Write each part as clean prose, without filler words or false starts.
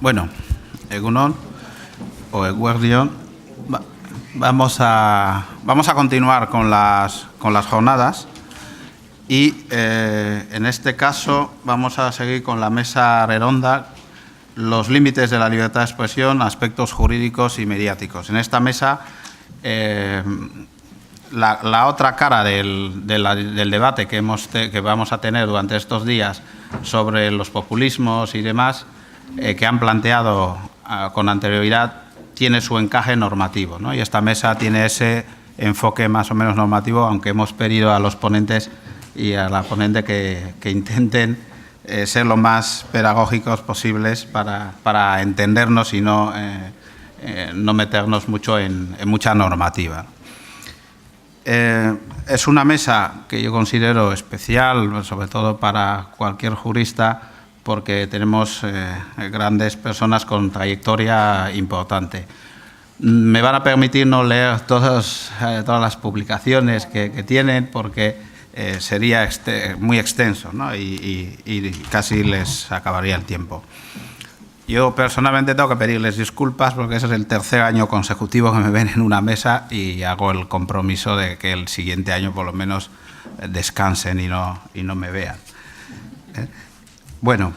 Bueno, Egunon o Eguerdion, vamos a continuar con las jornadas y en este caso vamos a seguir con la mesa redonda, los límites de la libertad de expresión, aspectos jurídicos y mediáticos. En esta mesa, la otra cara del debate que vamos a tener durante estos días sobre los populismos y demás, que han planteado con anterioridad, tiene su encaje normativo, ¿no? Y esta mesa tiene ese enfoque más o menos normativo, aunque hemos pedido a los ponentes y a la ponente que intenten ser lo más pedagógicos posibles para entendernos y no meternos mucho en mucha normativa. Es una mesa que yo considero especial, sobre todo para cualquier jurista, porque tenemos grandes personas con trayectoria importante. Me van a permitir no leer todas las publicaciones que tienen, porque sería muy extenso, ¿no? y casi les acabaría el tiempo. Yo personalmente tengo que pedirles disculpas porque ese es el tercer año consecutivo que me ven en una mesa y hago el compromiso de que el siguiente año por lo menos descansen y no me vean. Bueno,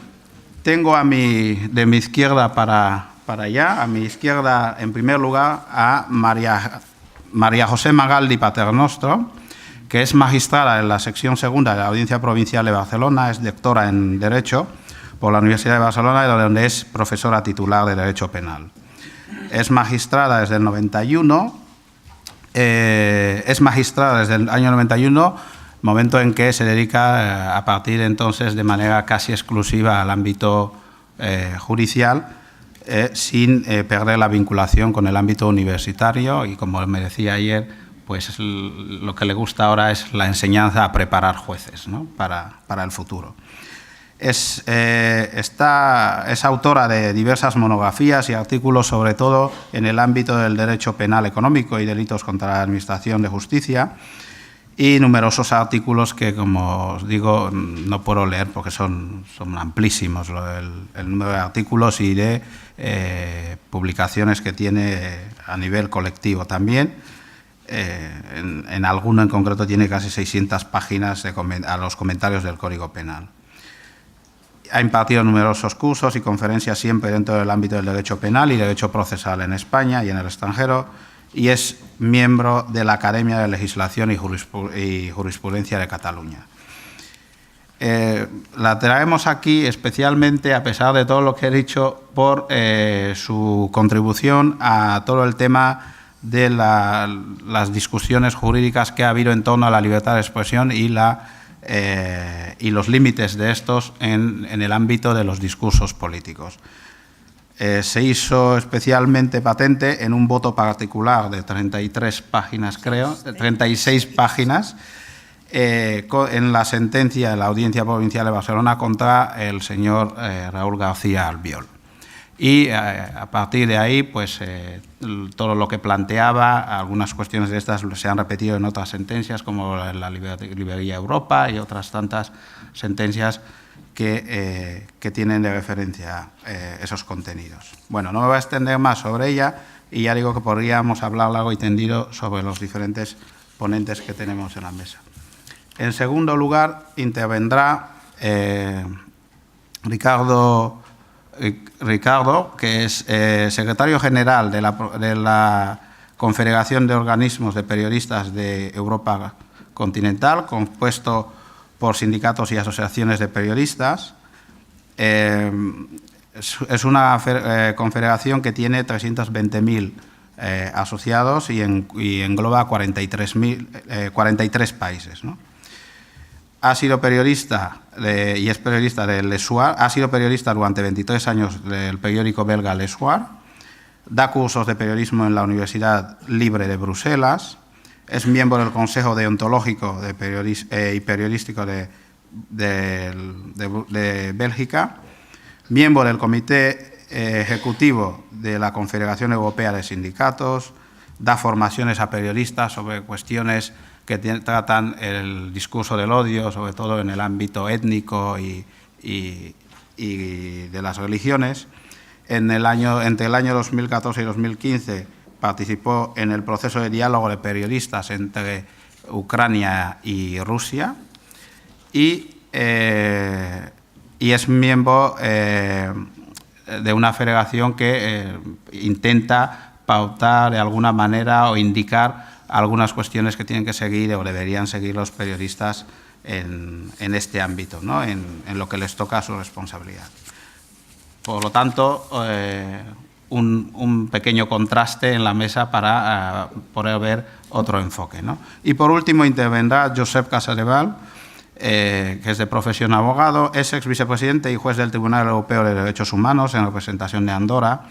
tengo de mi izquierda para allá, a mi izquierda, en primer lugar, a María José Magaldi Paternostro, que es magistrada en la sección segunda de la Audiencia Provincial de Barcelona, es doctora en Derecho por la Universidad de Barcelona, donde es profesora titular de Derecho Penal. Es magistrada desde el 91, es magistrada desde el año 91, momento en que se dedica a partir de entonces de manera casi exclusiva al ámbito judicial, sin perder la vinculación con el ámbito universitario y, como me decía ayer, pues lo que le gusta ahora es la enseñanza a preparar jueces, ¿no? para el futuro. Es autora de diversas monografías y artículos, sobre todo en el ámbito del derecho penal económico y delitos contra la administración de justicia, y numerosos artículos que, como os digo, no puedo leer porque son amplísimos el número de artículos y de publicaciones que tiene a nivel colectivo también. En alguno en concreto tiene casi 600 páginas a los comentarios del Código Penal. Ha impartido numerosos cursos y conferencias siempre dentro del ámbito del derecho penal y derecho procesal en España y en el extranjero, y es miembro de la Academia de Legislación y Jurisprudencia de Cataluña. La traemos aquí especialmente, a pesar de todo lo que he dicho, por su contribución a todo el tema de las discusiones jurídicas que ha habido en torno a la libertad de expresión y los límites de estos en el ámbito de los discursos políticos. Se hizo especialmente patente en un voto particular de 33 páginas, creo, 36 páginas, en la sentencia de la Audiencia Provincial de Barcelona contra el señor Raúl García Albiol. Y a partir de ahí, pues todo lo que planteaba, algunas cuestiones de estas se han repetido en otras sentencias, como la Librería Europa y otras tantas sentencias que tienen de referencia esos contenidos. Bueno, no me voy a extender más sobre ella y ya digo que podríamos hablar largo y tendido sobre los diferentes ponentes que tenemos en la mesa. En segundo lugar, intervendrá Ricardo, que es secretario general de la Confederación de Organismos de Periodistas de Europa Continental, compuesto por sindicatos y asociaciones de periodistas. Es una confederación que tiene 320.000 asociados y engloba 43 países, ¿no? Ha sido periodista y es periodista de Le Soir, ha sido periodista durante 23 años del periódico belga Le Soir, da cursos de periodismo en la Universidad Libre de Bruselas, es miembro del Consejo Deontológico y Periodístico de Bélgica, miembro del Comité Ejecutivo de la Confederación Europea de Sindicatos, da formaciones a periodistas sobre cuestiones que tratan el discurso del odio, sobre todo en el ámbito étnico y de las religiones, Entre el año 2014 y 2015 participó en el proceso de diálogo de periodistas entre Ucrania y Rusia y es miembro de una federación que intenta pautar de alguna manera o indicar algunas cuestiones que tienen que seguir o deberían seguir los periodistas en este ámbito, ¿no? en lo que les toca a su responsabilidad. Por lo tanto, un pequeño contraste en la mesa para poder ver otro enfoque, ¿no? Y por último intervendrá Josep Casadevall, que es de profesión abogado, es ex vicepresidente y juez del Tribunal Europeo de Derechos Humanos en representación de Andorra.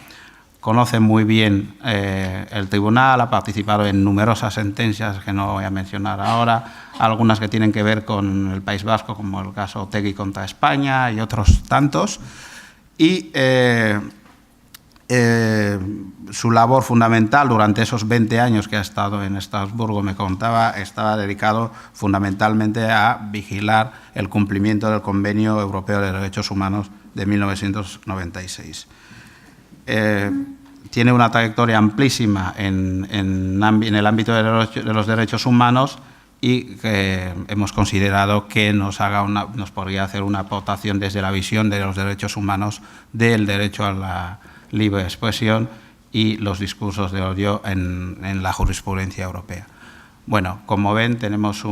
Conoce muy bien el tribunal, ha participado en numerosas sentencias que no voy a mencionar ahora, algunas que tienen que ver con el País Vasco, como el caso Otegi contra España y otros tantos. Y su labor fundamental durante esos 20 años que ha estado en Estrasburgo, me contaba, estaba dedicado fundamentalmente a vigilar el cumplimiento del Convenio Europeo de Derechos Humanos de 1996. Tiene una trayectoria amplísima en el ámbito de los derechos humanos y hemos considerado que nos podría hacer una aportación desde la visión de los derechos humanos, del derecho a la libre expresión y los discursos de odio en la jurisprudencia europea. Bueno, como ven, tenemos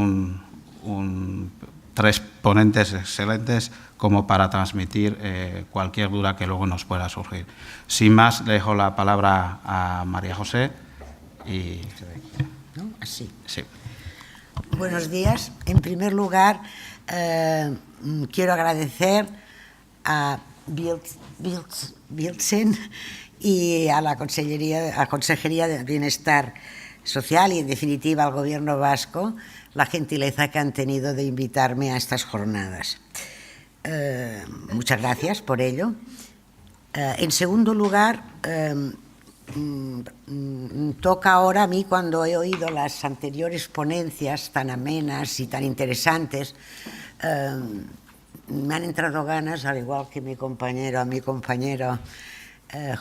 tres ponentes excelentes como para transmitir cualquier duda que luego nos pueda surgir. Sin más, le dejo la palabra a María José. ¿No? Así. Sí. Buenos días. En primer lugar, quiero agradecer a Bildsen y a la Consejería de Bienestar Social y, en definitiva, al Gobierno vasco la gentileza que han tenido de invitarme a estas jornadas. Muchas gracias por ello. En segundo lugar, toca ahora a mí, cuando he oído las anteriores ponencias tan amenas y tan interesantes, me han entrado ganas, al igual que a mi compañero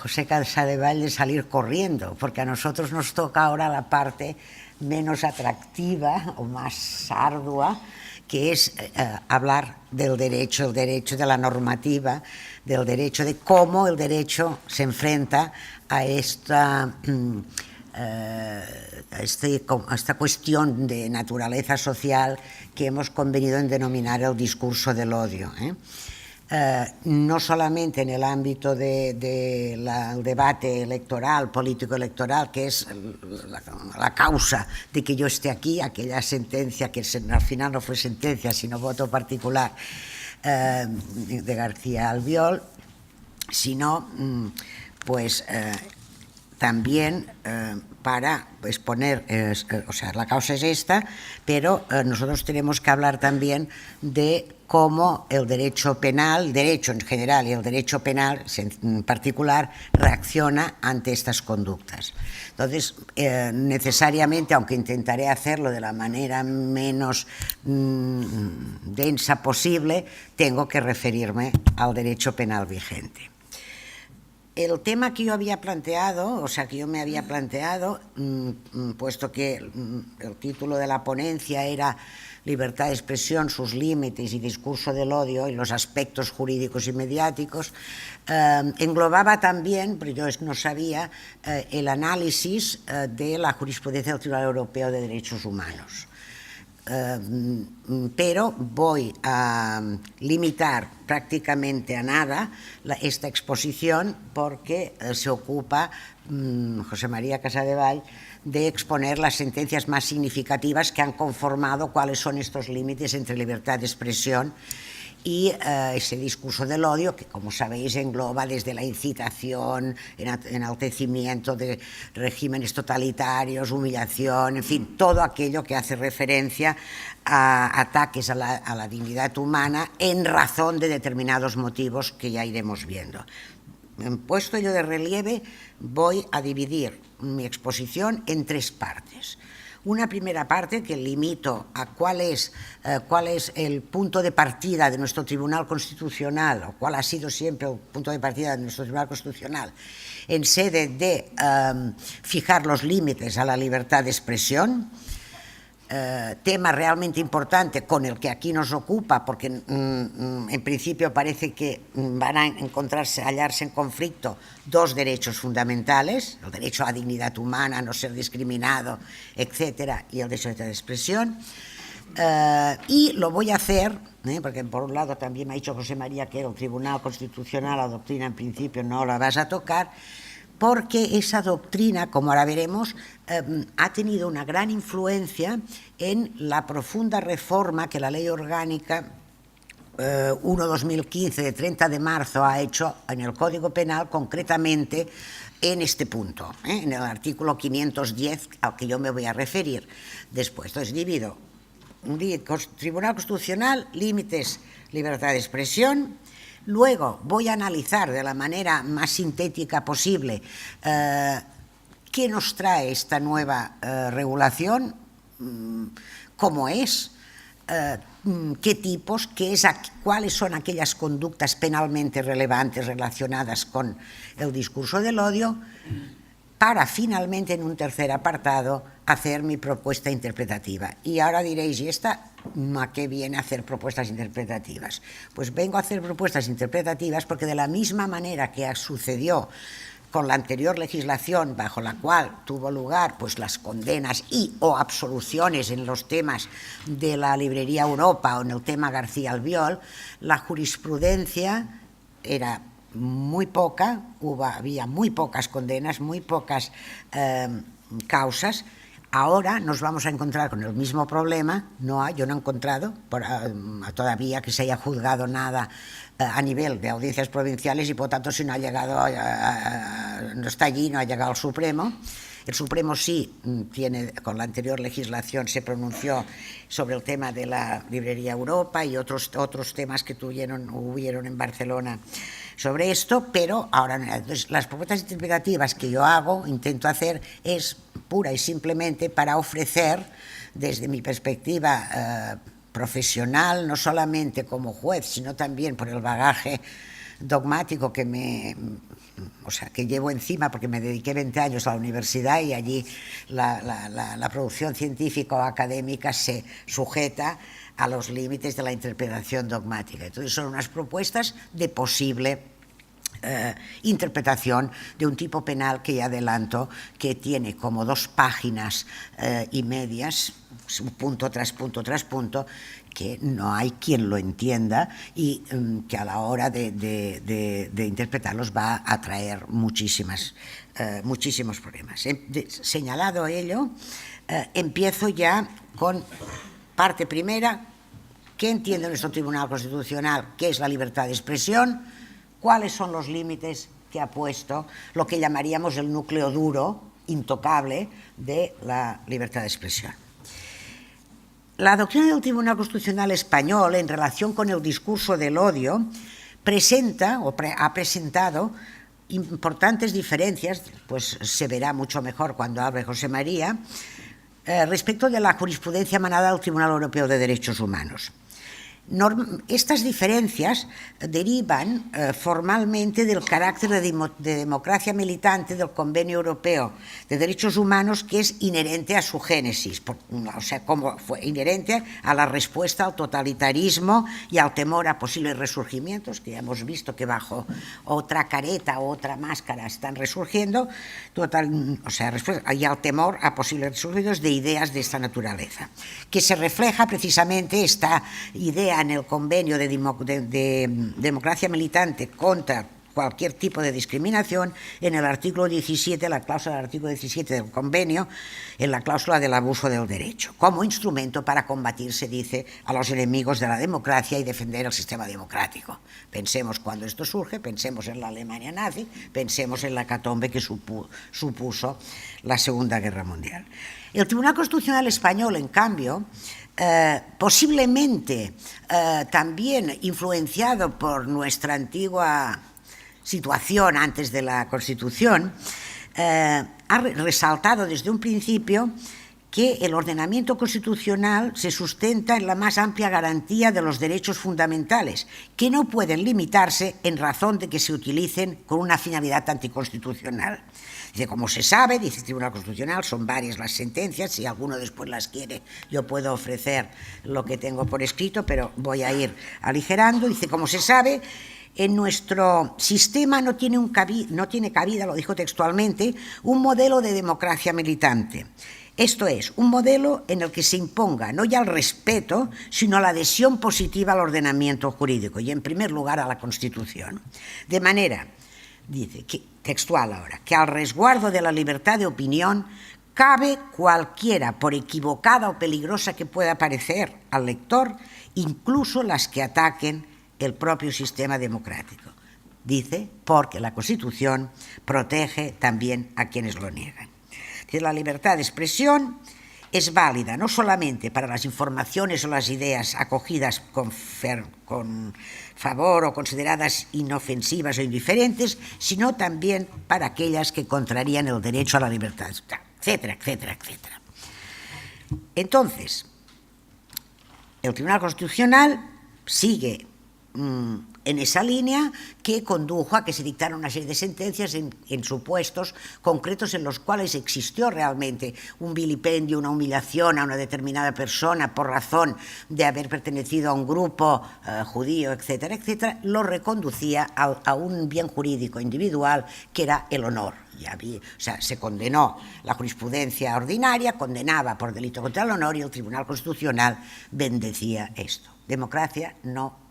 José Casadevall, de salir corriendo, porque a nosotros nos toca ahora la parte menos atractiva o más ardua, que es hablar del derecho, el derecho, de la normativa, del derecho, de cómo el derecho se enfrenta a esta cuestión de naturaleza social que hemos convenido en denominar el discurso del odio. No solamente en el ámbito del debate electoral, político-electoral, que es la causa de que yo esté aquí, aquella sentencia que al final no fue sentencia, sino voto particular de García Albiol, sino pues también para exponer, o sea, la causa es esta, pero nosotros tenemos que hablar también de cómo el derecho penal, el derecho en general y el derecho penal en particular, reacciona ante estas conductas. Entonces, necesariamente, aunque intentaré hacerlo de la manera menos densa posible, tengo que referirme al derecho penal vigente. El tema que yo había planteado, puesto que el título de la ponencia era Libertad de expresión, sus límites y discurso del odio y los aspectos jurídicos y mediáticos, englobaba también, pero yo no sabía, el análisis de la jurisprudencia del Tribunal Europeo de Derechos Humanos. Pero voy a limitar prácticamente a nada esta exposición porque se ocupa José María Casadevall de exponer las sentencias más significativas que han conformado cuáles son estos límites entre libertad de expresión y ese discurso del odio, que, como sabéis, engloba desde la incitación, enaltecimiento de regímenes totalitarios, humillación, en fin, todo aquello que hace referencia a ataques a la dignidad humana en razón de determinados motivos que ya iremos viendo. Puesto ello de relieve, voy a dividir mi exposición en tres partes. Una primera parte que limito a cuál es el punto de partida de nuestro Tribunal Constitucional, o cuál ha sido siempre el punto de partida de nuestro Tribunal Constitucional, en sede de fijar los límites a la libertad de expresión, tema realmente importante con el que aquí nos ocupa, porque en principio parece que van a hallarse en conflicto dos derechos fundamentales, el derecho a la dignidad humana, a no ser discriminado, etcétera, y el derecho de expresión. Y lo voy a hacer, porque por un lado también me ha dicho José María que el Tribunal Constitucional, la doctrina en principio no la vas a tocar, porque esa doctrina, como ahora veremos, ha tenido una gran influencia en la profunda reforma que la Ley Orgánica 1/2015 de 30 de marzo ha hecho en el Código Penal, concretamente en este punto, en el artículo 510 al que yo me voy a referir después. Entonces, divido Tribunal Constitucional, límites, libertad de expresión. Luego voy a analizar de la manera más sintética posible qué nos trae esta nueva regulación, cómo es, qué tipos, cuáles son aquellas conductas penalmente relevantes relacionadas con el discurso del odio, para finalmente, en un tercer apartado, hacer mi propuesta interpretativa. Y ahora diréis, ¿y esta a qué viene a hacer propuestas interpretativas? Pues vengo a hacer propuestas interpretativas porque, de la misma manera que sucedió con la anterior legislación, bajo la cual tuvo lugar pues las condenas y o absoluciones en los temas de la librería Europa o en el tema García Albiol, la jurisprudencia era muy poca, había muy pocas condenas, muy pocas causas. Ahora nos vamos a encontrar con el mismo problema. Yo no he encontrado todavía que se haya juzgado nada a nivel de audiencias provinciales, y por tanto, si no ha llegado, no está allí, no ha llegado al Supremo. El Supremo sí tiene, con la anterior legislación se pronunció sobre el tema de la librería Europa y otros temas que hubieron en Barcelona sobre esto, pero ahora no. Entonces, las propuestas interpretativas que yo intento hacer, es pura y simplemente para ofrecer, desde mi perspectiva profesional, no solamente como juez, sino también por el bagaje dogmático que llevo encima, porque me dediqué 20 años a la universidad y allí la producción científica o académica se sujeta a los límites de la interpretación dogmática. Entonces, son unas propuestas de posible interpretación de un tipo penal que ya adelanto que tiene como 2 páginas y medias, punto tras punto tras punto, que no hay quien lo entienda y que a la hora de interpretarlos va a traer muchísimos problemas. Señalado ello, empiezo ya con parte primera. ¿Qué entiende nuestro Tribunal Constitucional? ¿Qué es la libertad de expresión? ¿Cuáles son los límites que ha puesto lo que llamaríamos el núcleo duro, intocable, de la libertad de expresión? La doctrina del Tribunal Constitucional español, en relación con el discurso del odio, ha presentado importantes diferencias, pues se verá mucho mejor cuando hable José María, respecto de la jurisprudencia emanada del Tribunal Europeo de Derechos Humanos. Estas diferencias derivan formalmente del carácter de democracia militante del Convenio Europeo de Derechos Humanos, que es inherente a su génesis, como fue inherente a la respuesta al totalitarismo y al temor a posibles resurgimientos, que ya hemos visto que bajo otra careta o otra máscara están resurgiendo, y al temor a posibles resurgimientos de ideas de esta naturaleza, que se refleja precisamente esta idea en el convenio de democracia militante contra cualquier tipo de discriminación, en el artículo 17, la cláusula del artículo 17 del convenio, en la cláusula del abuso del derecho, como instrumento para combatir, se dice, a los enemigos de la democracia y defender el sistema democrático. Pensemos cuando esto surge, pensemos en la Alemania nazi, pensemos en la hecatombe que supuso la Segunda Guerra Mundial. El Tribunal Constitucional español, en cambio, posiblemente también influenciado por nuestra antigua situación antes de la Constitución, ha resaltado desde un principio que el ordenamiento constitucional se sustenta en la más amplia garantía de los derechos fundamentales, que no pueden limitarse en razón de que se utilicen con una finalidad anticonstitucional. Dice, como se sabe, dice el Tribunal Constitucional, son varias las sentencias, si alguno después las quiere, yo puedo ofrecer lo que tengo por escrito, pero voy a ir aligerando. Dice, como se sabe, en nuestro sistema no tiene cabida, lo dijo textualmente, un modelo de democracia militante. Esto es, un modelo en el que se imponga no ya el respeto, sino la adhesión positiva al ordenamiento jurídico y, en primer lugar, a la Constitución. De manera, dice, textual ahora, que al resguardo de la libertad de opinión cabe cualquiera, por equivocada o peligrosa que pueda parecer al lector, incluso las que ataquen el propio sistema democrático. Dice, porque la Constitución protege también a quienes lo niegan. La libertad de expresión es válida no solamente para las informaciones o las ideas acogidas con favor o consideradas inofensivas o indiferentes, sino también para aquellas que contrarían el derecho a la libertad, etcétera, etcétera, etcétera. Entonces, el Tribunal Constitucional sigue en esa línea que condujo a que se dictaran una serie de sentencias en supuestos concretos en los cuales existió realmente un vilipendio, una humillación a una determinada persona por razón de haber pertenecido a un grupo judío, etcétera, etcétera, lo reconducía a un bien jurídico individual que era el honor. O sea, se condenó la jurisprudencia ordinaria, condenaba por delito contra el honor y el Tribunal Constitucional bendecía esto. Democracia no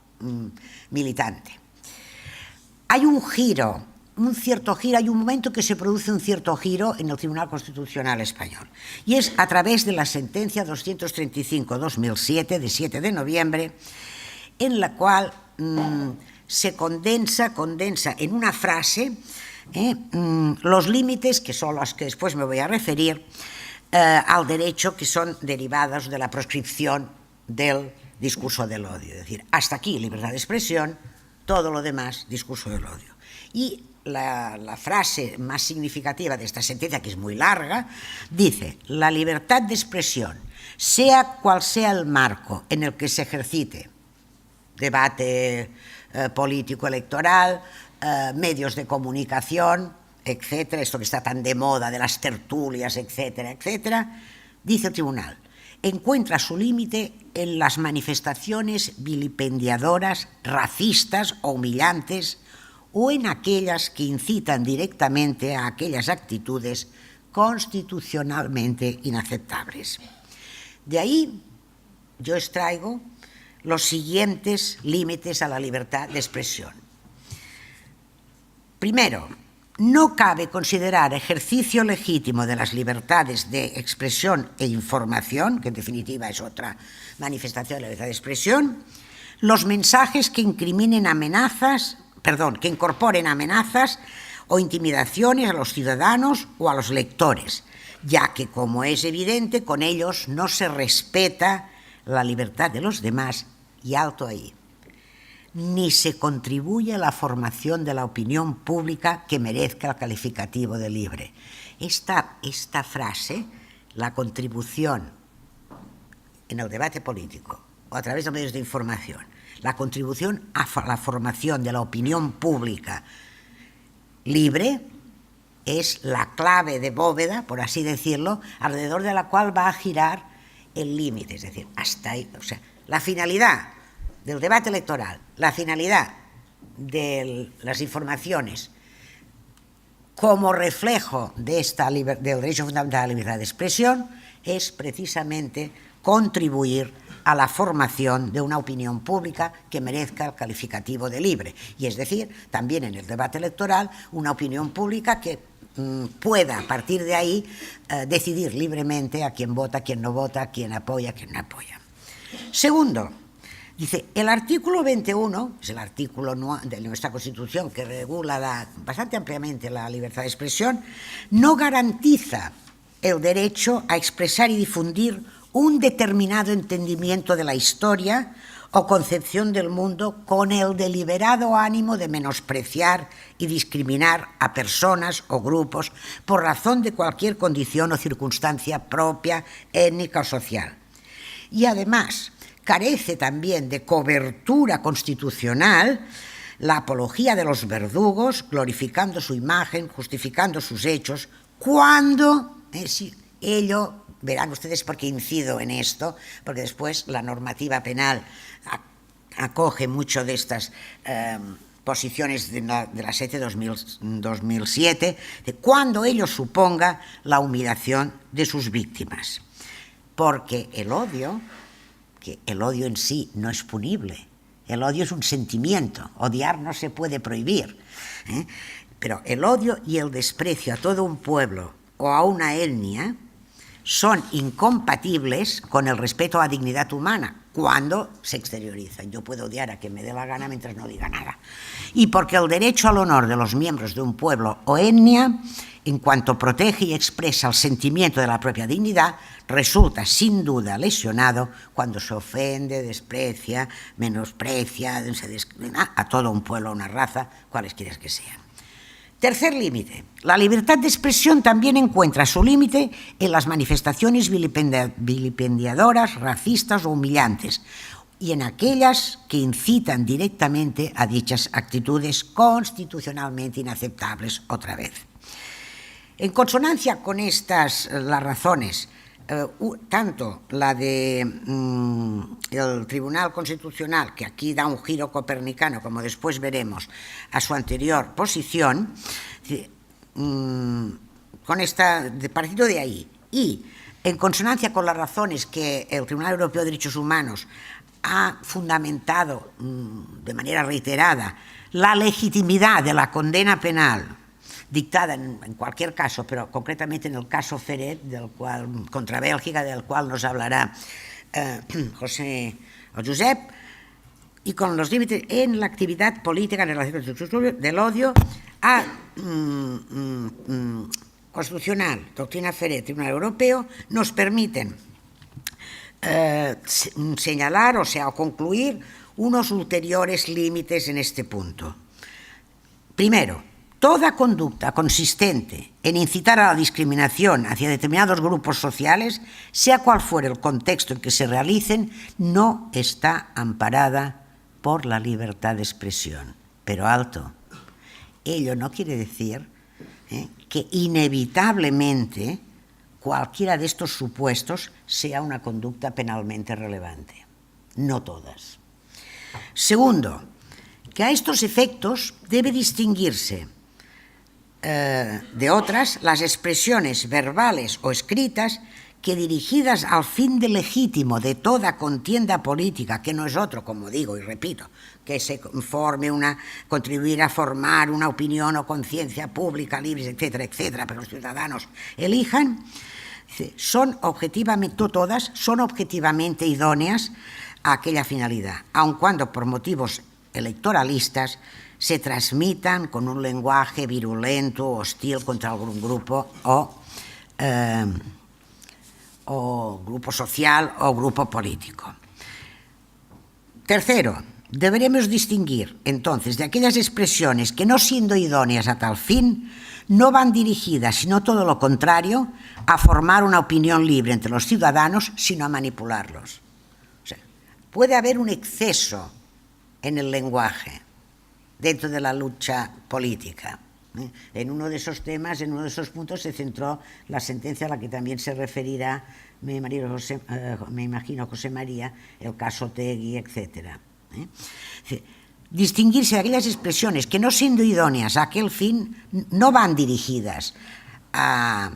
militante. Hay un giro, hay un momento que se produce un cierto giro en el Tribunal Constitucional español, y es a través de la sentencia 235-2007 de 7 de noviembre, en la cual se condensa en una frase los límites, que son los que después me voy a referir, al derecho, que son derivados de la proscripción del discurso del odio. Es decir, hasta aquí libertad de expresión, todo lo demás discurso del odio. Y la frase más significativa de esta sentencia, que es muy larga, dice: la libertad de expresión, sea cual sea el marco en el que se ejercite, debate político electoral, medios de comunicación, etcétera, esto que está tan de moda de las tertulias, etcétera, etcétera, dice el tribunal, encuentra su límite en las manifestaciones vilipendiadoras, racistas o humillantes, o en aquellas que incitan directamente a aquellas actitudes constitucionalmente inaceptables. De ahí yo extraigo los siguientes límites a la libertad de expresión. Primero, no cabe considerar ejercicio legítimo de las libertades de expresión e información, que en definitiva es otra manifestación de la libertad de expresión, los mensajes que incorporen amenazas o intimidaciones a los ciudadanos o a los lectores, ya que, como es evidente, con ellos no se respeta la libertad de los demás, y alto ahí, ni se contribuye a la formación de la opinión pública que merezca el calificativo de libre. Esta frase, la contribución en el debate político o a través de medios de información, la contribución a la formación de la opinión pública libre, es la clave de bóveda, por así decirlo, alrededor de la cual va a girar el límite. Es decir, hasta ahí, o sea, la finalidad del debate electoral, la finalidad de las informaciones como reflejo de del derecho fundamental a la libertad de expresión es precisamente contribuir a la formación de una opinión pública que merezca el calificativo de libre, y es decir, también en el debate electoral, una opinión pública que pueda a partir de ahí decidir libremente a quién vota, a quién no vota, a quién apoya, a quién no apoya. Segundo, dice, el artículo 21, es el artículo de nuestra Constitución que regula bastante ampliamente la libertad de expresión, no garantiza el derecho a expresar y difundir un determinado entendimiento de la historia o concepción del mundo con el deliberado ánimo de menospreciar y discriminar a personas o grupos por razón de cualquier condición o circunstancia propia, étnica o social. Y además carece también de cobertura constitucional la apología de los verdugos, glorificando su imagen, justificando sus hechos, cuando ello, verán ustedes por qué incido en esto, porque después la normativa penal acoge mucho de estas posiciones de la SECE 2007, de cuando ello suponga la humillación de sus víctimas. Porque el odio, que el odio en sí no es punible, el odio es un sentimiento, odiar no se puede prohibir, pero el odio y el desprecio a todo un pueblo o a una etnia son incompatibles con el respeto a la dignidad humana cuando se exteriorizan. Yo puedo odiar a quien me dé la gana mientras no diga nada. Y porque el derecho al honor de los miembros de un pueblo o etnia, en cuanto protege y expresa el sentimiento de la propia dignidad, resulta sin duda lesionado cuando se ofende, desprecia, menosprecia a todo un pueblo o una raza, cualesquiera que sean. Tercer límite. La libertad de expresión también encuentra su límite en las manifestaciones vilipendiadoras, racistas o humillantes, y en aquellas que incitan directamente a dichas actitudes constitucionalmente inaceptables otra vez. En consonancia con estas las razones, tanto la de el Tribunal Constitucional, que aquí da un giro copernicano, como después veremos, a su anterior posición, con esta, partido de ahí, y en consonancia con las razones que el Tribunal Europeo de Derechos Humanos ha fundamentado de manera reiterada la legitimidad de la condena penal dictada en cualquier caso, pero concretamente en el caso Ferret, contra Bélgica, del cual nos hablará José o Josep, y con los límites en la actividad política en relación del odio constitucional, doctrina Ferret, Tribunal Europeo, nos permiten señalar, o sea, concluir unos ulteriores límites en este punto. Primero, toda conducta consistente en incitar a la discriminación hacia determinados grupos sociales, sea cual fuere el contexto en que se realicen, no está amparada por la libertad de expresión. Pero alto, ello no quiere decir que inevitablemente cualquiera de estos supuestos sea una conducta penalmente relevante. No todas. Segundo, que a estos efectos debe distinguirse de otras las expresiones verbales o escritas que, dirigidas al fin de legítimo de toda contienda política, que no es otro, como digo y repito, que se contribuir a formar una opinión o conciencia pública, libres, etcétera, etcétera, pero los ciudadanos elijan, son objetivamente, todas son objetivamente idóneas a aquella finalidad, aun cuando por motivos electoralistas se transmitan con un lenguaje virulento o hostil contra algún grupo o grupo social o grupo político. Tercero, deberemos distinguir entonces de aquellas expresiones que, no siendo idóneas a tal fin, no van dirigidas, sino todo lo contrario, a formar una opinión libre entre los ciudadanos, sino a manipularlos. O sea, puede haber un exceso en el lenguaje dentro de la lucha política. En uno de esos temas, en uno de esos puntos, se centró la sentencia a la que también se referirá, me imagino, José María, el caso Otegui, etc. Distinguirse de aquellas expresiones que, no siendo idóneas a aquel fin, no van dirigidas a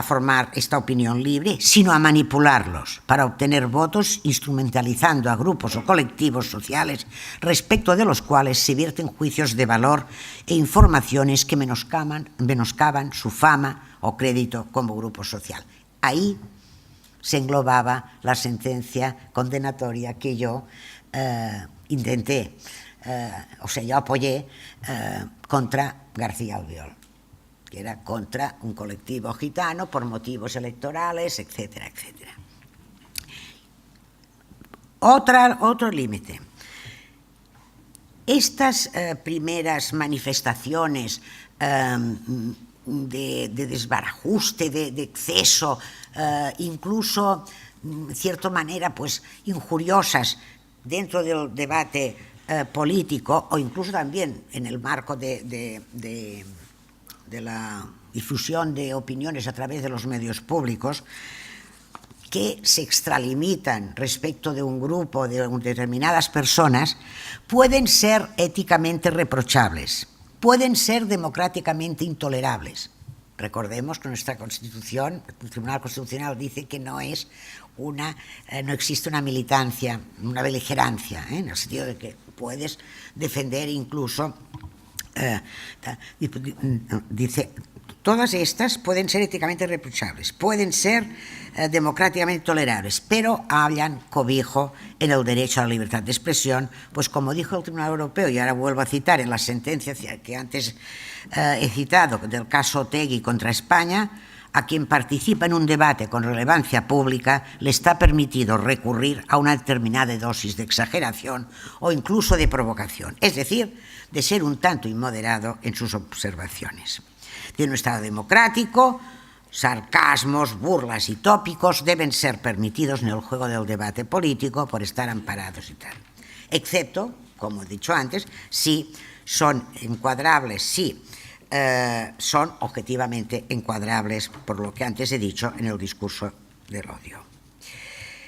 formar esta opinión libre, sino a manipularlos para obtener votos, instrumentalizando a grupos o colectivos sociales respecto de los cuales se vierten juicios de valor e informaciones que menoscaban su fama o crédito como grupo social. Ahí se englobaba la sentencia condenatoria que yo intenté, yo apoyé contra García Albiol, que era contra un colectivo gitano por motivos electorales, etcétera, etcétera. Otro límite. Estas primeras manifestaciones de desbarajuste, de exceso, incluso, en cierta manera, pues, injuriosas dentro del debate político, o incluso también en el marco de la difusión de opiniones a través de los medios públicos, que se extralimitan respecto de un grupo, de determinadas personas, pueden ser éticamente reprochables, pueden ser democráticamente intolerables. Recordemos que nuestra Constitución, el Tribunal Constitucional dice que no existe una militancia, una beligerancia, en el sentido de que puedes defender incluso, dice, todas estas pueden ser éticamente reprochables, pueden ser democráticamente tolerables, pero hayan cobijo en el derecho a la libertad de expresión, pues como dijo el Tribunal Europeo, y ahora vuelvo a citar en la sentencia que antes he citado del caso Otegi contra España, a quien participa en un debate con relevancia pública le está permitido recurrir a una determinada dosis de exageración o incluso de provocación, es decir, de ser un tanto inmoderado en sus observaciones. De un Estado democrático, sarcasmos, burlas y tópicos deben ser permitidos en el juego del debate político por estar amparados y tal, excepto, como he dicho antes, si son encuadrables, si son objetivamente encuadrables por lo que antes he dicho en el discurso del odio.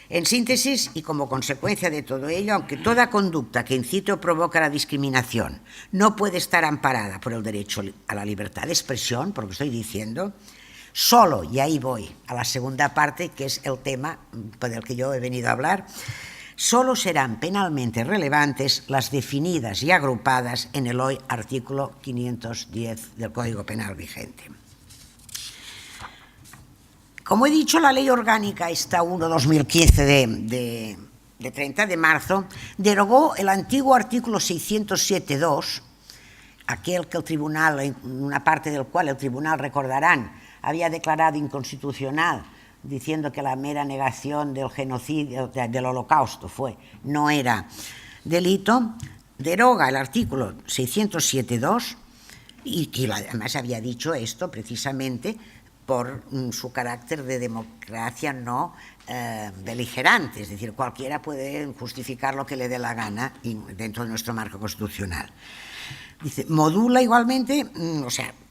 En síntesis, y como consecuencia de todo ello, aunque toda conducta que incite o provoca la discriminación no puede estar amparada por el derecho a la libertad de expresión, por lo que estoy diciendo, solo, y ahí voy a la segunda parte, que es el tema del que yo he venido a hablar, solo serán penalmente relevantes las definidas y agrupadas en el hoy artículo 510 del Código Penal vigente. Como he dicho, la Ley Orgánica esta 1/2015 de 30 de marzo derogó el antiguo artículo 607.2, aquel que el tribunal, en una parte del cual el tribunal, recordarán, había declarado inconstitucional, diciendo que la mera negación del genocidio, del holocausto, no era delito. Deroga el artículo 607.2 y además había dicho esto precisamente por su carácter de democracia no beligerante, es decir, cualquiera puede justificar lo que le dé la gana dentro de nuestro marco constitucional. Dice, modula igualmente,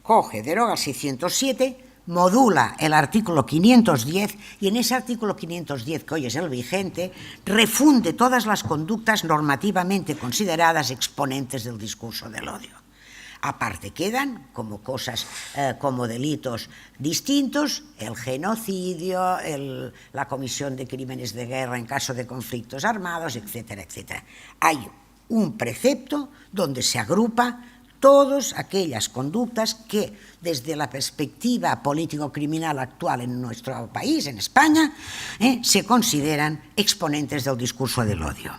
coge, deroga el 607, modula el artículo 510 y en ese artículo 510, que hoy es el vigente, refunde todas las conductas normativamente consideradas exponentes del discurso del odio. Aparte quedan como cosas, como delitos distintos, el genocidio, la comisión de crímenes de guerra en caso de conflictos armados, etcétera, etcétera. Hay un precepto donde se agrupa todas aquellas conductas que, desde la perspectiva político-criminal actual en nuestro país, en España, se consideran exponentes del discurso del odio.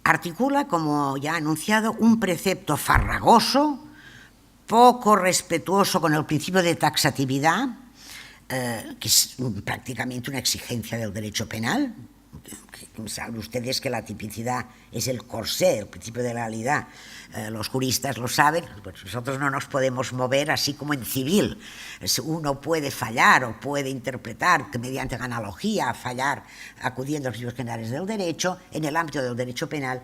Articula, como ya he anunciado, un precepto farragoso, poco respetuoso con el principio de taxatividad, que es prácticamente una exigencia del derecho penal. Saben ustedes que la tipicidad es el corsé, el principio de legalidad. Los juristas lo saben, pues nosotros no nos podemos mover así como en civil. Uno puede fallar o puede interpretar que mediante analogía, fallar acudiendo a los principios generales del derecho. En el ámbito del derecho penal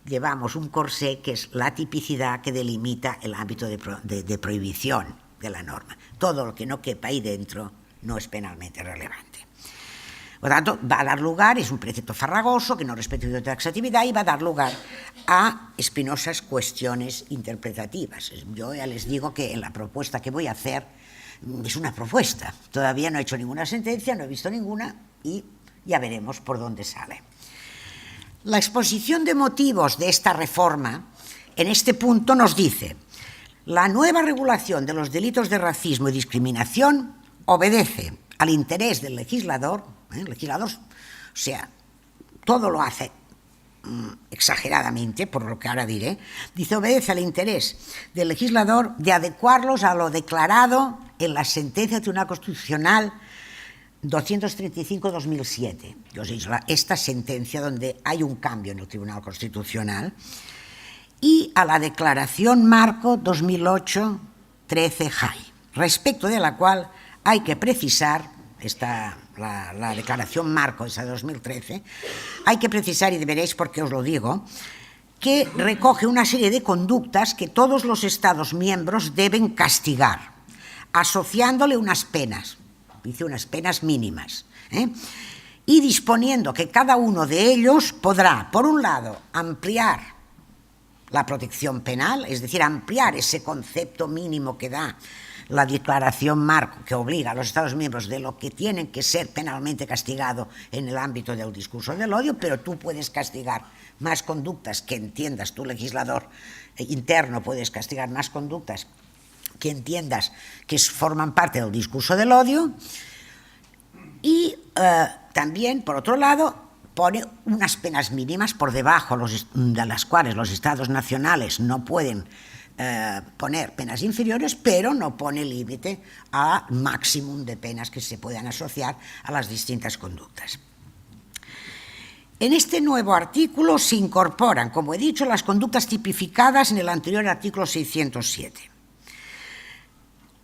llevamos un corsé que es la tipicidad que delimita el ámbito de prohibición de la norma. Todo lo que no quepa ahí dentro no es penalmente relevante. Por tanto, va a dar lugar, es un precepto farragoso que no respeta la taxatividad y va a dar lugar a espinosas cuestiones interpretativas. Yo ya les digo que en la propuesta que voy a hacer es una propuesta. Todavía no he hecho ninguna sentencia, no he visto ninguna y ya veremos por dónde sale. La exposición de motivos de esta reforma en este punto nos dice: la nueva regulación de los delitos de racismo y discriminación obedece al interés del legislador. El legislador, todo lo hace exageradamente, por lo que ahora diré, dice, obedece al interés del legislador de adecuarlos a lo declarado en la sentencia del Tribunal Constitucional 235-2007, esta sentencia donde hay un cambio en el Tribunal Constitucional, y a la Declaración Marco 2008-13-JAI, respecto de la cual hay que precisar, la Declaración Marco, esa de 2013, hay que precisar, y veréis por qué os lo digo, que recoge una serie de conductas que todos los Estados miembros deben castigar, asociándole unas penas, dice unas penas mínimas, y disponiendo que cada uno de ellos podrá, por un lado, ampliar la protección penal, es decir, ampliar ese concepto mínimo que da la Declaración Marco, que obliga a los Estados miembros de lo que tienen que ser penalmente castigado en el ámbito del discurso del odio, pero tú puedes castigar más conductas que entiendas, tú legislador interno puedes castigar más conductas que entiendas que forman parte del discurso del odio, y también, por otro lado, pone unas penas mínimas por debajo de las cuales los Estados nacionales no pueden poner penas inferiores, pero no pone límite al máximo de penas que se puedan asociar a las distintas conductas. En este nuevo artículo se incorporan, como he dicho, las conductas tipificadas en el anterior artículo 607.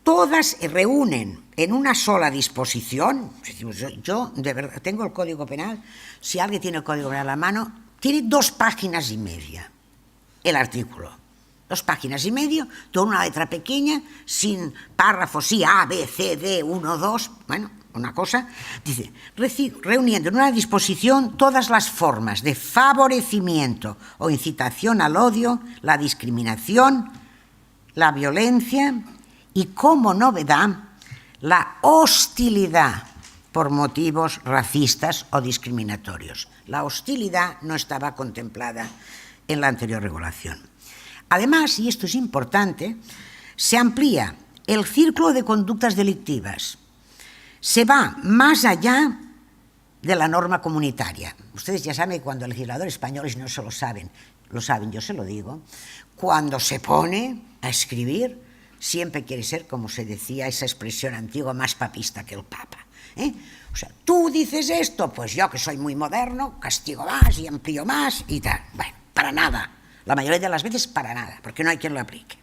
Todas reúnen en una sola disposición. Yo de verdad tengo el Código Penal, si alguien tiene el Código Penal a la mano, tiene 2 páginas y media el artículo. 2 páginas y media, toda una letra pequeña, sin párrafos, sí, A, B, C, D, 1, 2, bueno, una cosa, dice, reuniendo en una disposición todas las formas de favorecimiento o incitación al odio, la discriminación, la violencia y, como novedad, la hostilidad por motivos racistas o discriminatorios. La hostilidad no estaba contemplada en la anterior regulación. Además, y esto es importante, se amplía el círculo de conductas delictivas. Se va más allá de la norma comunitaria. Ustedes ya saben que cuando legisladores españoles no se lo saben, yo se lo digo, cuando se pone a escribir, siempre quiere ser, como se decía, esa expresión antigua, más papista que el Papa. O sea, tú dices esto, pues yo que soy muy moderno, castigo más y amplío más y tal. Bueno, para nada. La mayoría de las veces para nada, porque no hay quien lo aplique.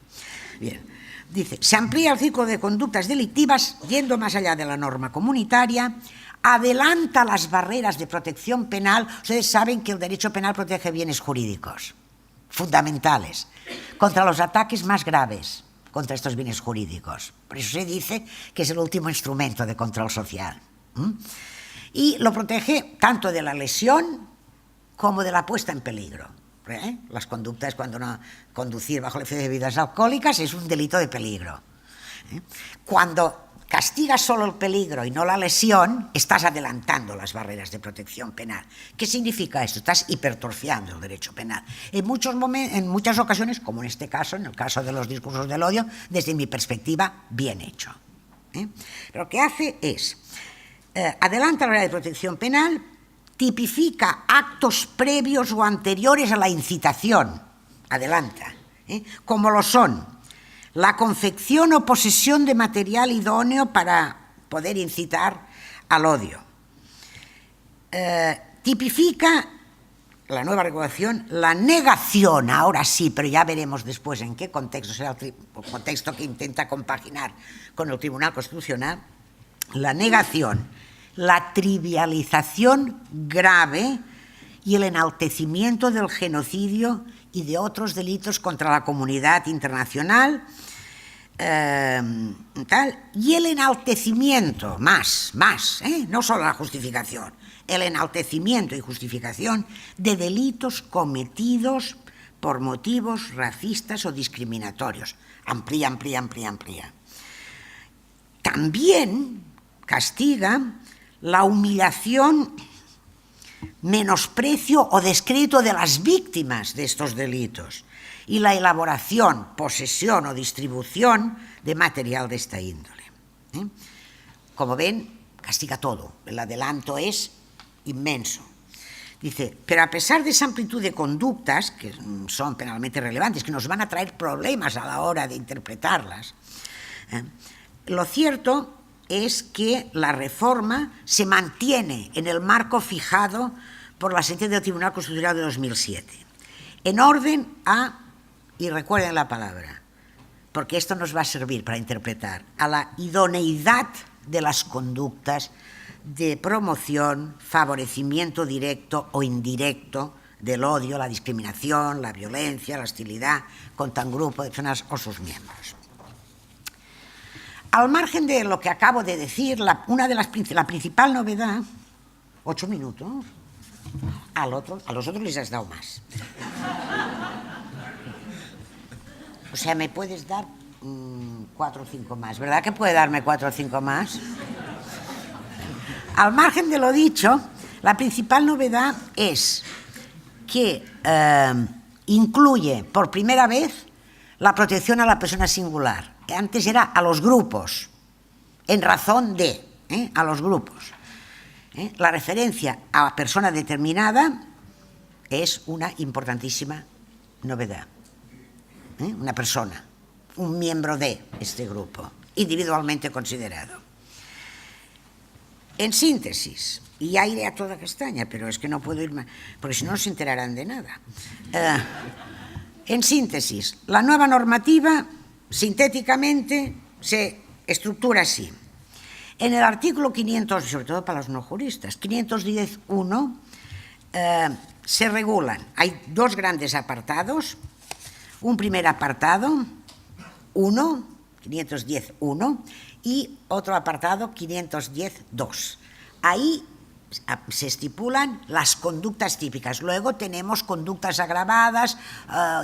Bien, dice, se amplía el círculo de conductas delictivas yendo más allá de la norma comunitaria, adelanta las barreras de protección penal. Ustedes saben que el derecho penal protege bienes jurídicos fundamentales contra los ataques más graves contra estos bienes jurídicos. Por eso se dice que es el último instrumento de control social. Y lo protege tanto de la lesión como de la puesta en peligro. Las conductas, cuando no conducir bajo el efecto de bebidas alcohólicas es un delito de peligro. Cuando castigas solo el peligro y no la lesión, estás adelantando las barreras de protección penal. ¿Qué significa esto? Estás hipertrofiando el derecho penal. En muchas ocasiones, como en este caso, en el caso de los discursos del odio, desde mi perspectiva, bien hecho. Lo que hace es, adelanta la barrera de protección penal, tipifica actos previos o anteriores a la incitación, adelanta, como lo son la confección o posesión de material idóneo para poder incitar al odio. Tipifica la nueva regulación la negación, ahora sí, pero ya veremos después en qué contexto será el contexto que intenta compaginar con el Tribunal Constitucional, la negación, la trivialización grave y el enaltecimiento del genocidio y de otros delitos contra la comunidad internacional, y el enaltecimiento, más, no solo la justificación, el enaltecimiento y justificación de delitos cometidos por motivos racistas o discriminatorios. Amplía. También castiga la humillación, menosprecio o descrédito de las víctimas de estos delitos y la elaboración, posesión o distribución de material de esta índole. Como ven, castiga todo. El adelanto es inmenso. Dice, pero a pesar de esa amplitud de conductas, que son penalmente relevantes, que nos van a traer problemas a la hora de interpretarlas, lo cierto es que la reforma se mantiene en el marco fijado por la sentencia del Tribunal Constitucional de 2007, en orden a, y recuerden la palabra, porque esto nos va a servir para interpretar, a la idoneidad de las conductas de promoción, favorecimiento directo o indirecto del odio, la discriminación, la violencia, la hostilidad contra un grupo de personas o sus miembros. Al margen de lo que acabo de decir, la principal novedad, 8 minutos, a los otros les has dado más. O sea, me puedes dar 4 o 5 más, ¿verdad que puede darme 4 o 5 más? Al margen de lo dicho, la principal novedad es que incluye por primera vez la protección a la persona singular. Antes era a los grupos, en razón de, a los grupos. La referencia a la persona determinada es una importantísima novedad. Una persona, un miembro de este grupo, individualmente considerado. En síntesis, y ya iré a toda castaña, pero es que no puedo ir más, porque si no se enterarán de nada. En síntesis, la nueva normativa, sintéticamente, se estructura así. En el artículo 500, sobre todo para los no juristas, 510.1, se regulan, hay 2 grandes apartados, un primer apartado, 510.1, y otro apartado, 510.2. Ahí se estipulan las conductas típicas. Luego tenemos conductas agravadas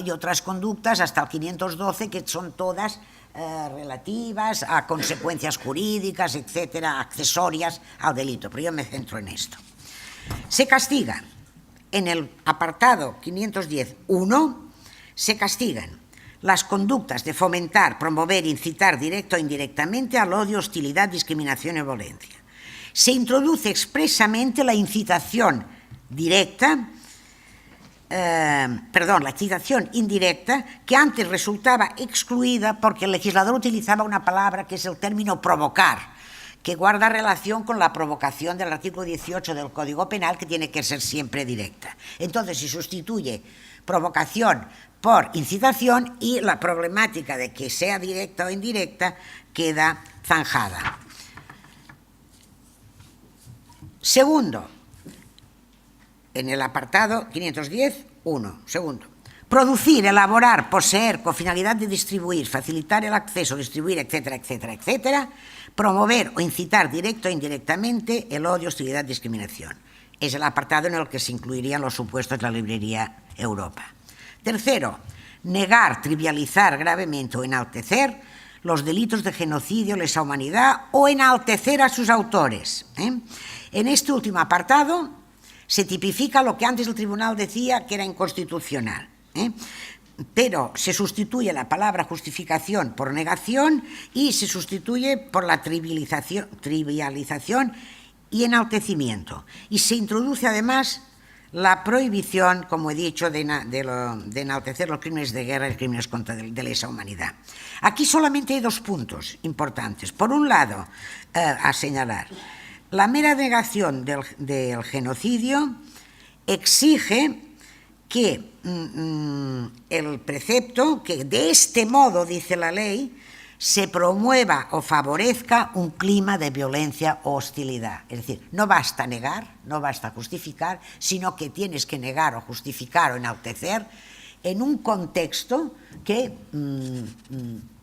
y otras conductas hasta el 512, que son todas relativas a consecuencias jurídicas, etcétera, accesorias al delito, pero yo me centro en esto. Se castiga, en el apartado 510.1, se castigan las conductas de fomentar, promover, incitar directo o indirectamente al odio, hostilidad, discriminación y violencia. Se introduce expresamente la incitación directa, la incitación indirecta, que antes resultaba excluida porque el legislador utilizaba una palabra que es el término provocar, que guarda relación con la provocación del artículo 18 del Código Penal, que tiene que ser siempre directa. Entonces se sustituye provocación por incitación y la problemática de que sea directa o indirecta queda zanjada. Segundo, en el apartado 510.1, segundo, producir, elaborar, poseer con finalidad de distribuir, facilitar el acceso, distribuir, etcétera, etcétera, etcétera, promover o incitar directo o indirectamente el odio, hostilidad, discriminación. Es el apartado en el que se incluirían los supuestos de la librería Europa. Tercero, negar, trivializar gravemente o enaltecer los delitos de genocidio, lesa humanidad o enaltecer a sus autores. En este último apartado se tipifica lo que antes el tribunal decía que era inconstitucional, pero se sustituye la palabra justificación por negación y se sustituye por la trivialización y enaltecimiento. Y se introduce además la prohibición, como he dicho, de enaltecer los crímenes de guerra y los crímenes de lesa humanidad. Aquí solamente hay 2 puntos importantes. Por un lado, a señalar, la mera negación del genocidio exige que el precepto, que de este modo, dice la ley, se promueva o favorezca un clima de violencia o hostilidad. Es decir, no basta negar, no basta justificar, sino que tienes que negar o justificar o enaltecer en un contexto que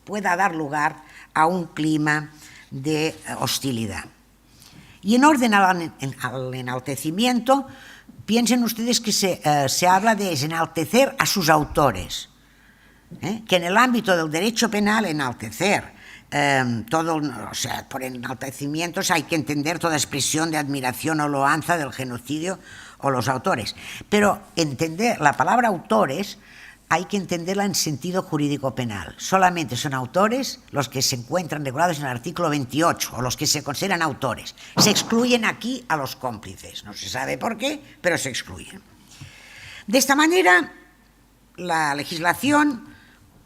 pueda dar lugar a un clima de hostilidad. Y en orden al enaltecimiento, piensen ustedes que se habla de enaltecer a sus autores. Que en el ámbito del derecho penal enaltecer por enaltecimientos hay que entender toda expresión de admiración o loanza del genocidio o los autores, pero entender la palabra autores hay que entenderla en sentido jurídico penal. Solamente son autores los que se encuentran regulados en el artículo 28 o los que se consideran autores. Se excluyen aquí a los cómplices, no se sabe por qué, pero se excluyen. De esta manera, la legislación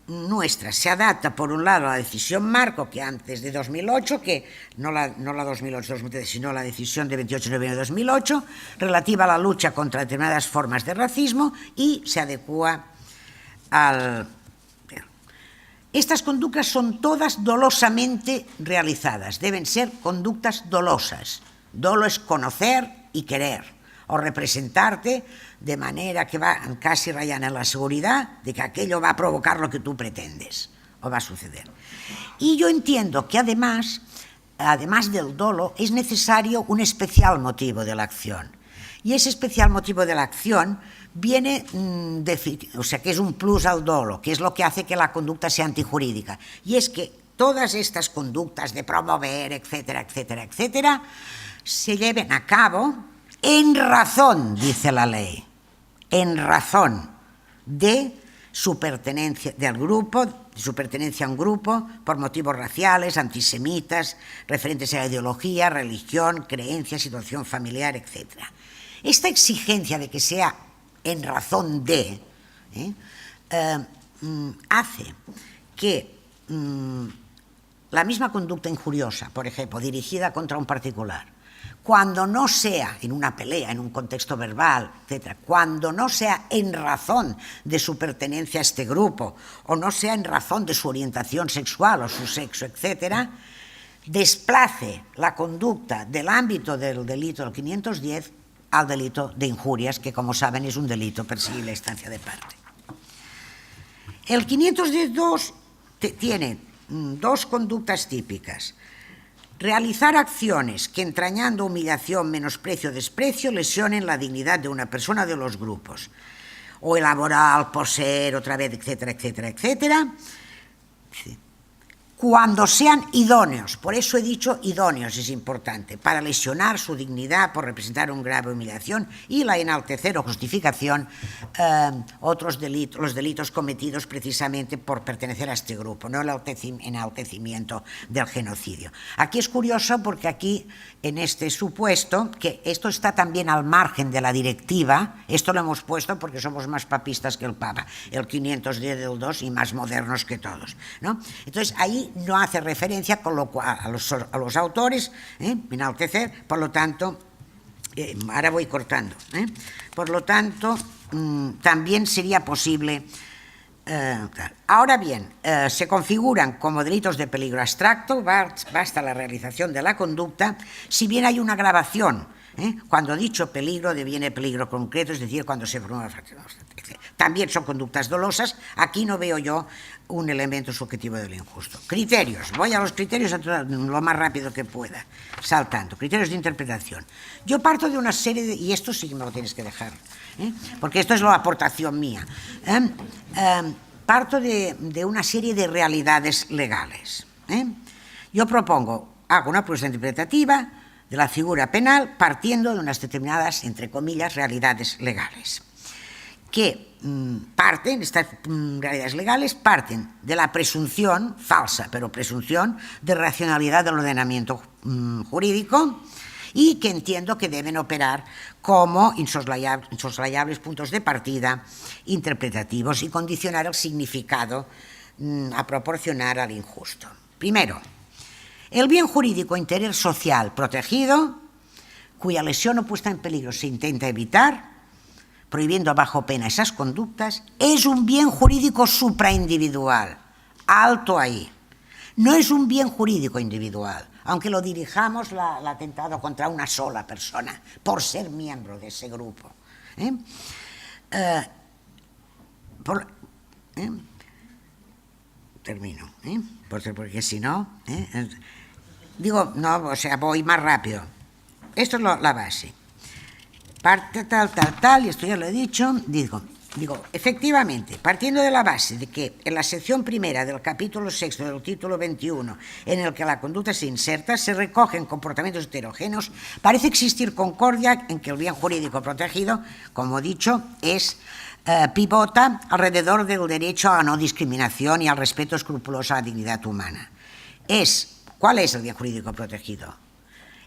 nuestra se adapta, por un lado, a la decisión marco que antes de 2008, que no la 2008-2013, sino la decisión de 28 de noviembre de 2008, relativa a la lucha contra determinadas formas de racismo, y se adecua al... Estas conductas son todas dolosamente realizadas, deben ser conductas dolosas. Dolo es conocer y querer, o representarte de manera que va casi rayando en la seguridad de que aquello va a provocar lo que tú pretendes, o va a suceder. Y yo entiendo que además del dolo, es necesario un especial motivo de la acción. Y ese especial motivo de la acción viene, o sea, que es un plus al dolo, que es lo que hace que la conducta sea antijurídica. Y es que todas estas conductas de promover, etcétera, etcétera, etcétera, se lleven a cabo en razón, dice la ley, en razón de su pertenencia del grupo, su pertenencia a un grupo por motivos raciales, antisemitas, referentes a la ideología, religión, creencia, situación familiar, etcétera. Esta exigencia de que sea en razón de hace que la misma conducta injuriosa, por ejemplo, dirigida contra un particular, cuando no sea en una pelea, en un contexto verbal, etcétera, cuando no sea en razón de su pertenencia a este grupo, o no sea en razón de su orientación sexual o su sexo, etcétera, desplace la conducta del ámbito del delito del 510 al delito de injurias, que, como saben, es un delito perseguible a instancia de parte. El 510.2 tiene dos conductas típicas. Realizar acciones que, entrañando humillación, menosprecio o desprecio, lesionen la dignidad de una persona o de los grupos. O elaborar, poseer, otra vez, etcétera, etcétera, etcétera. Cuando sean idóneos, por eso he dicho idóneos, es importante, para lesionar su dignidad por representar una grave humillación y la enaltecer o justificación otros delitos, los delitos cometidos precisamente por pertenecer a este grupo, no el enaltecimiento del genocidio. Aquí es curioso porque aquí, en este supuesto, que esto está también al margen de la directiva, esto lo hemos puesto porque somos más papistas que el Papa, el 510 del 2 y más modernos que todos, ¿no? Entonces, ahí no hace referencia con lo cual, a los autores, enaltecer, por lo tanto, ahora voy cortando, por lo tanto, también sería posible. Ahora bien, se configuran como delitos de peligro abstracto, basta la realización de la conducta, si bien hay una gravación, cuando dicho peligro deviene peligro concreto, es decir, cuando se forma una fracción. También son conductas dolosas, aquí no veo yo un elemento subjetivo de lo injusto. Criterios, voy a los criterios lo más rápido que pueda, saltando. Criterios de interpretación. Yo parto de una serie de, y esto sí que me lo tienes que dejar, porque esto es la aportación mía. Parto de una serie de realidades legales. Yo propongo, hago una propuesta interpretativa de la figura penal partiendo de unas determinadas, entre comillas, realidades legales, que parten, estas realidades legales parten de la presunción, falsa, pero presunción de racionalidad del ordenamiento jurídico, y que entiendo que deben operar como insoslayables puntos de partida interpretativos y condicionar el significado a proporcionar al injusto. Primero, el bien jurídico interés social protegido, cuya lesión o puesta en peligro se intenta evitar, prohibiendo bajo pena esas conductas, es un bien jurídico supraindividual. Alto ahí. No es un bien jurídico individual, aunque lo dirijamos el atentado contra una sola persona, por ser miembro de ese grupo. Termino, porque si no... digo, no, o sea, voy más rápido. Esto es la base. Parte tal, y esto ya lo he dicho, digo, efectivamente, partiendo de la base de que en la sección primera del capítulo 6 del título 21, en el que la conducta se inserta, se recogen comportamientos heterogéneos, parece existir concordia en que el bien jurídico protegido, como he dicho, pivota alrededor del derecho a la no discriminación y al respeto escrupuloso a la dignidad humana. ¿Cuál es el bien jurídico protegido?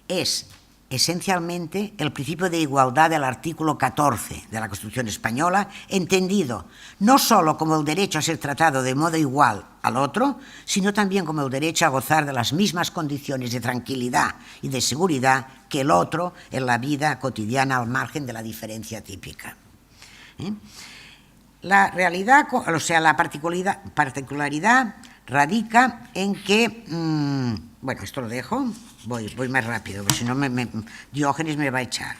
Es esencialmente el principio de igualdad del artículo 14 de la Constitución española, entendido no solo como el derecho a ser tratado de modo igual al otro, sino también como el derecho a gozar de las mismas condiciones de tranquilidad y de seguridad que el otro en la vida cotidiana al margen de la diferencia típica. La realidad, o sea, la particularidad radica en que, bueno, esto lo dejo, voy más rápido, porque si no Diógenes me va a echar.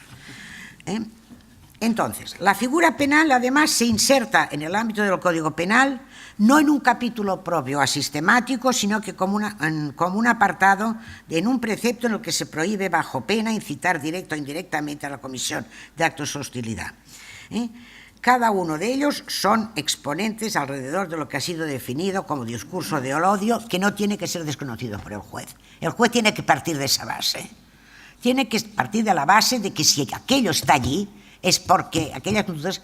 Entonces, la figura penal además se inserta en el ámbito del Código Penal, no en un capítulo propio asistemático, sino que como un apartado en un precepto en el que se prohíbe bajo pena incitar directo o indirectamente a la comisión de actos de hostilidad. Cada uno de ellos son exponentes alrededor de lo que ha sido definido como discurso de odio, que no tiene que ser desconocido por el juez. El juez tiene que partir de esa base. Tiene que partir de la base de que si aquello está allí, es porque aquellas conductas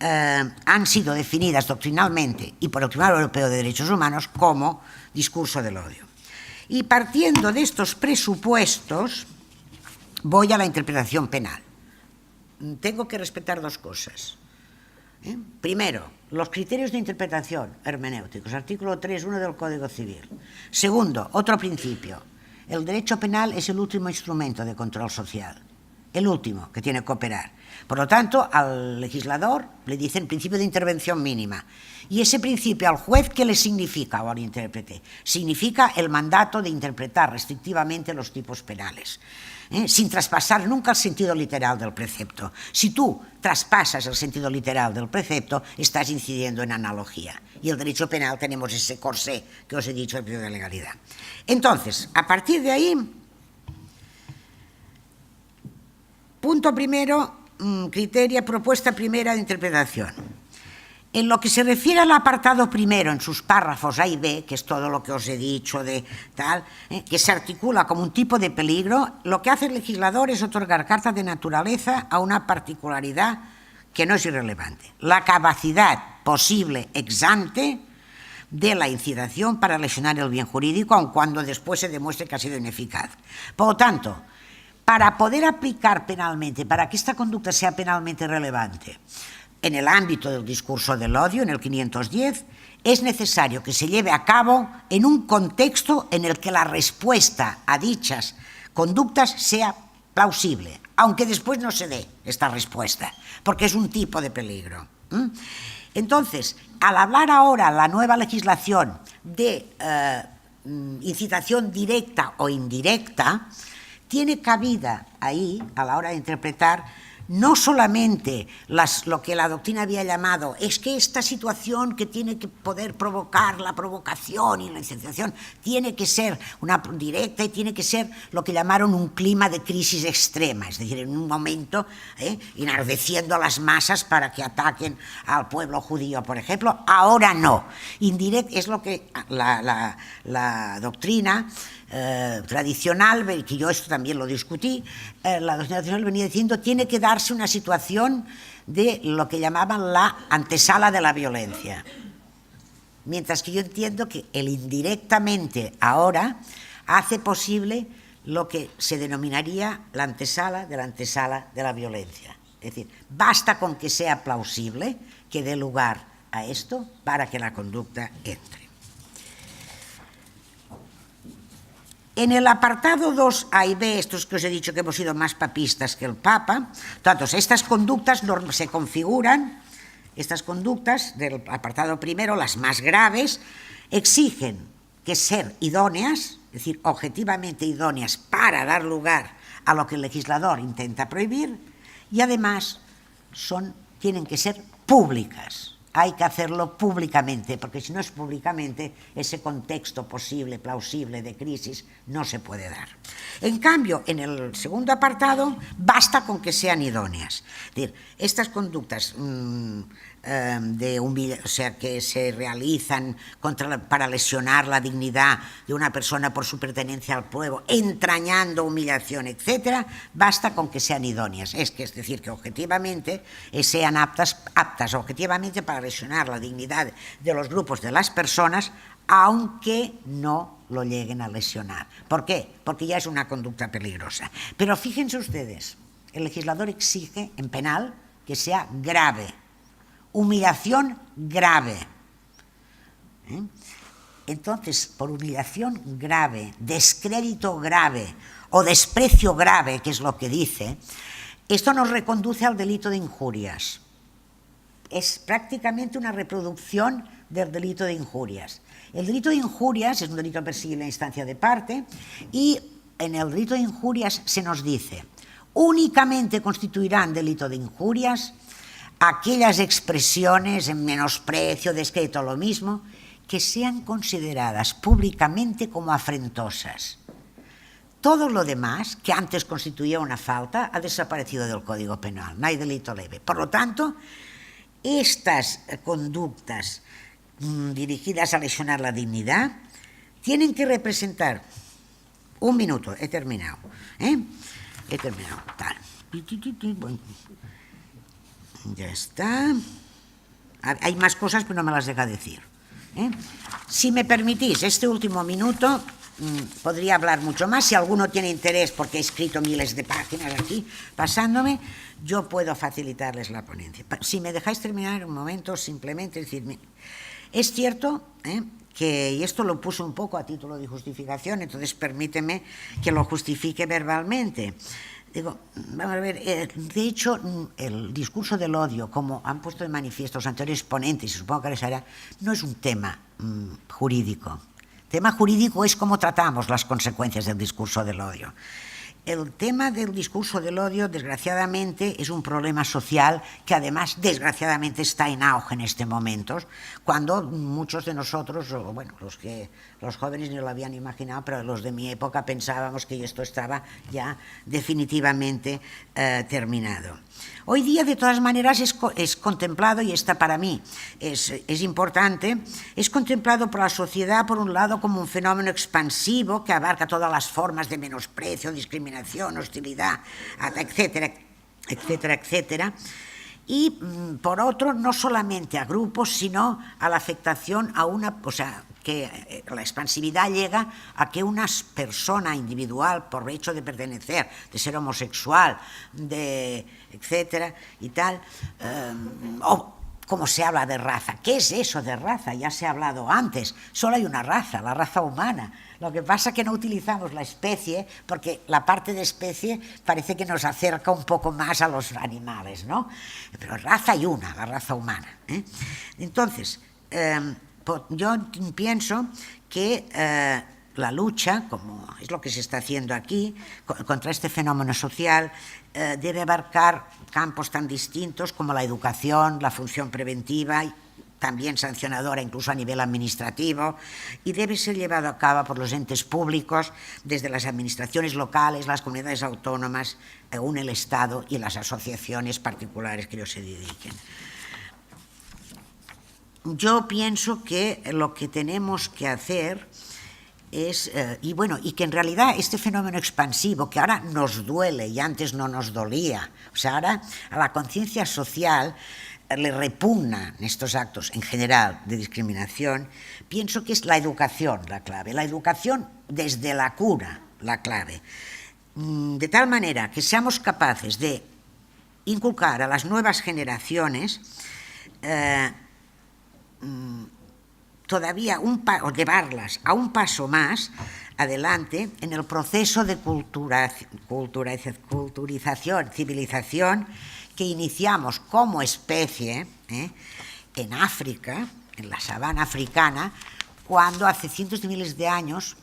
han sido definidas doctrinalmente y por el Tribunal Europeo de Derechos Humanos como discurso del odio. Y partiendo de estos presupuestos, voy a la interpretación penal. Tengo que respetar dos cosas. Primero, los criterios de interpretación hermenéuticos, artículo 3.1 del Código Civil. Segundo, otro principio. El derecho penal es el último instrumento de control social, el último que tiene que operar. Por lo tanto, al legislador le dicen principio de intervención mínima. Y ese principio al juez, ¿qué le significa o al intérprete? Significa el mandato de interpretar restrictivamente los tipos penales. Sin traspasar nunca el sentido literal del precepto. Si tú traspasas el sentido literal del precepto, estás incidiendo en analogía. Y el derecho penal tenemos ese corsé que os he dicho, el principio de legalidad. Entonces, a partir de ahí, punto primero, propuesta primera de interpretación. En lo que se refiere al apartado primero, en sus párrafos A y B, que es todo lo que os he dicho de tal, que se articula como un tipo de peligro, lo que hace el legislador es otorgar carta de naturaleza a una particularidad que no es irrelevante: la capacidad posible ex ante de la incitación para lesionar el bien jurídico, aun cuando después se demuestre que ha sido ineficaz. Por lo tanto, para poder aplicar penalmente, para que esta conducta sea penalmente relevante, en el ámbito del discurso del odio, en el 510, es necesario que se lleve a cabo en un contexto en el que la respuesta a dichas conductas sea plausible, aunque después no se dé esta respuesta, porque es un tipo de peligro. Entonces, al hablar ahora la nueva legislación de incitación directa o indirecta, tiene cabida ahí, a la hora de interpretar, no solamente lo que la doctrina había llamado, es que esta situación que tiene que poder provocar la provocación y la incitación tiene que ser una directa y tiene que ser lo que llamaron un clima de crisis extrema, es decir, en un momento enardeciendo a las masas para que ataquen al pueblo judío, por ejemplo. Ahora no. Indirect es lo que la doctrina tradicional, que yo esto también lo discutí, la doctrina tradicional venía diciendo tiene que darse una situación de lo que llamaban la antesala de la violencia. Mientras que yo entiendo que el indirectamente ahora hace posible lo que se denominaría la antesala de la violencia. Es decir, basta con que sea plausible que dé lugar a esto para que la conducta entre. En el apartado 2A y B, estos que os he dicho que hemos sido más papistas que el Papa, entonces estas conductas se configuran, estas conductas del apartado primero, las más graves, exigen que ser idóneas, es decir, objetivamente idóneas para dar lugar a lo que el legislador intenta prohibir, y además tienen que ser públicas. Hay que hacerlo públicamente, porque si no es públicamente, ese contexto posible, plausible de crisis no se puede dar. En cambio, en el segundo apartado, basta con que sean idóneas. Es decir, estas conductas o sea, que se realizan para lesionar la dignidad de una persona por su pertenencia al pueblo, entrañando humillación, etcétera, basta con que sean idóneas. Es decir, que objetivamente sean aptas objetivamente para lesionar la dignidad de los grupos de las personas, aunque no lo lleguen a lesionar. ¿Por qué? Porque ya es una conducta peligrosa. Pero fíjense ustedes, el legislador exige en penal que sea grave, humillación grave. Entonces, por humillación grave, descrédito grave o desprecio grave, que es lo que dice, esto nos reconduce al delito de injurias. Es prácticamente una reproducción del delito de injurias. El delito de injurias es un delito perseguible en instancia de parte, y en el delito de injurias se nos dice: únicamente constituirán delito de injurias aquellas expresiones en menosprecio, descrédito, lo mismo, que sean consideradas públicamente como afrentosas. Todo lo demás, que antes constituía una falta, ha desaparecido del Código Penal. No hay delito leve. Por lo tanto, estas conductas dirigidas a lesionar la dignidad tienen que representar... Un minuto, he terminado. He terminado. Tal. Ya está. Hay más cosas, pero no me las deja decir. Si me permitís, este último minuto podría hablar mucho más. Si alguno tiene interés, porque he escrito miles de páginas aquí, pasándome, yo puedo facilitarles la ponencia. Si me dejáis terminar un momento, simplemente decirme... Es cierto que, y esto lo puse un poco a título de justificación, entonces permíteme que lo justifique verbalmente. Digo, vamos a ver, de hecho, el discurso del odio, como han puesto de manifiesto los anteriores ponentes, y supongo que les hará, no es un tema jurídico. El tema jurídico es cómo tratamos las consecuencias del discurso del odio. El tema del discurso del odio, desgraciadamente, es un problema social que además, desgraciadamente, está en auge en este momento, cuando muchos de nosotros, o bueno, los jóvenes no lo habían imaginado, pero los de mi época pensábamos que esto estaba ya definitivamente terminado. Hoy día, de todas maneras, es contemplado, y esta para mí es importante, es contemplado por la sociedad, por un lado, como un fenómeno expansivo que abarca todas las formas de menosprecio, discriminación, hostilidad, etcétera, etcétera, etcétera. Y, por otro, no solamente a grupos, sino a la afectación a una... O sea, que la expansividad llega a que una persona individual, por hecho de pertenecer, de ser homosexual, etcétera y tal, o como se habla de raza. ¿Qué es eso de raza? Ya se ha hablado antes. Solo hay una raza, la raza humana. Lo que pasa es que no utilizamos la especie, porque la parte de especie parece que nos acerca un poco más a los animales, ¿no? Pero raza hay una, la raza humana. Entonces, yo pienso que la lucha, como es lo que se está haciendo aquí, contra este fenómeno social, debe abarcar campos tan distintos como la educación, la función preventiva, y también sancionadora incluso a nivel administrativo, y debe ser llevado a cabo por los entes públicos, desde las administraciones locales, las comunidades autónomas, aún el Estado y las asociaciones particulares que ellos se dediquen. Yo pienso que lo que tenemos que hacer es, y que en realidad este fenómeno expansivo, que ahora nos duele y antes no nos dolía, o sea, ahora a la conciencia social le repugnan estos actos en general de discriminación, pienso que es la educación la clave, la educación desde la cuna la clave, de tal manera que seamos capaces de inculcar a las nuevas generaciones todavía o llevarlas a un paso más adelante en el proceso de culturización, civilización que iniciamos como especie en África, en la sabana africana, cuando hace cientos de miles de años,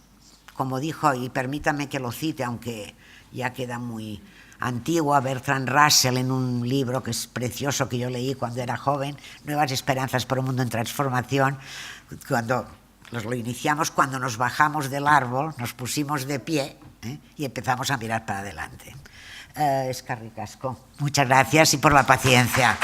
como dijo, y permítame que lo cite, aunque ya queda muy antiguo, a Bertrand Russell en un libro que es precioso que yo leí cuando era joven, Nuevas esperanzas para un mundo en transformación, cuando lo iniciamos, cuando nos bajamos del árbol, nos pusimos de pie y empezamos a mirar para adelante. Escarri Casco, muchas gracias y por la paciencia.